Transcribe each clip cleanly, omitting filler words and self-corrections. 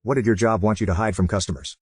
What did your job want you to hide from customers?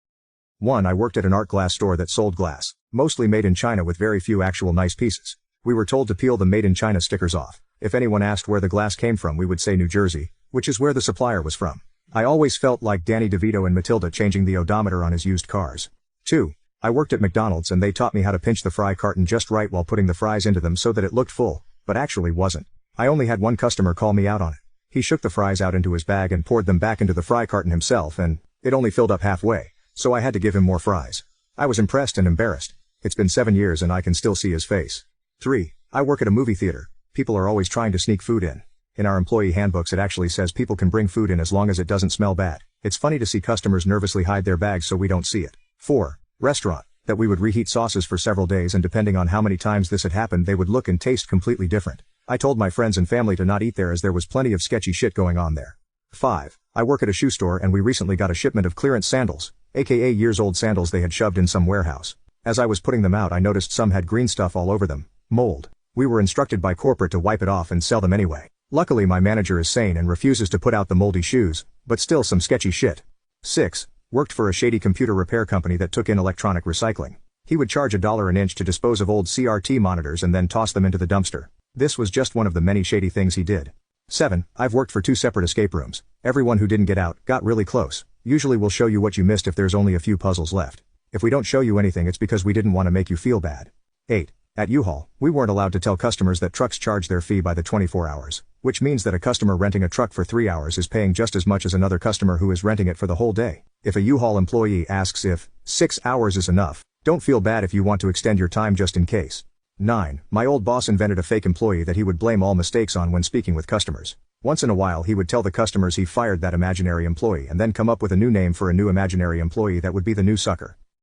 1. I worked at an art glass store that sold glass, mostly made in China with very few actual nice pieces. We were told to peel the made in China stickers off. If anyone asked where the glass came from, we would say New Jersey, which is where the supplier was from. I always felt like Danny DeVito and Matilda changing the odometer on his used cars. 2. I worked at McDonald's and they taught me how to pinch the fry carton just right while putting the fries into them so that it looked full, but actually wasn't. I only had one customer call me out on it. He shook the fries out into his bag and poured them back into the fry carton himself, and it only filled up halfway, so I had to give him more fries. I was impressed and embarrassed. It's been 7 years and I can still see his face. 3. I work at a movie theater. People are always trying to sneak food in. In our employee handbooks it actually says people can bring food in as long as it doesn't smell bad. It's funny to see customers nervously hide their bags so we don't see it. 4. Restaurant. That we would reheat sauces for several days and depending on how many times this had happened they would look and taste completely different. I told my friends and family to not eat there as there was plenty of sketchy shit going on there. 5. I work at a shoe store and we recently got a shipment of clearance sandals, aka years old sandals they had shoved in some warehouse. As I was putting them out I noticed some had green stuff all over them, mold. We were instructed by corporate to wipe it off and sell them anyway. Luckily my manager is sane and refuses to put out the moldy shoes, but still some sketchy shit. 6. Worked for a shady computer repair company that took in electronic recycling. He would charge $1 an inch to dispose of old CRT monitors and then toss them into the dumpster. This was just one of the many shady things he did. 7. I've worked for 2 separate escape rooms. Everyone who didn't get out got really close. Usually we'll show you what you missed if there's only a few puzzles left. If we don't show you anything it's because we didn't want to make you feel bad. 8. At U-Haul, we weren't allowed to tell customers that trucks charge their fee by the 24 hours, which means that a customer renting a truck for 3 hours is paying just as much as another customer who is renting it for the whole day. If a U-Haul employee asks if 6 hours is enough, don't feel bad if you want to extend your time just in case. 9. My old boss invented a fake employee that he would blame all mistakes on when speaking with customers. Once in a while he would tell the customers he fired that imaginary employee and then come up with a new name for a new imaginary employee that would be the new sucker.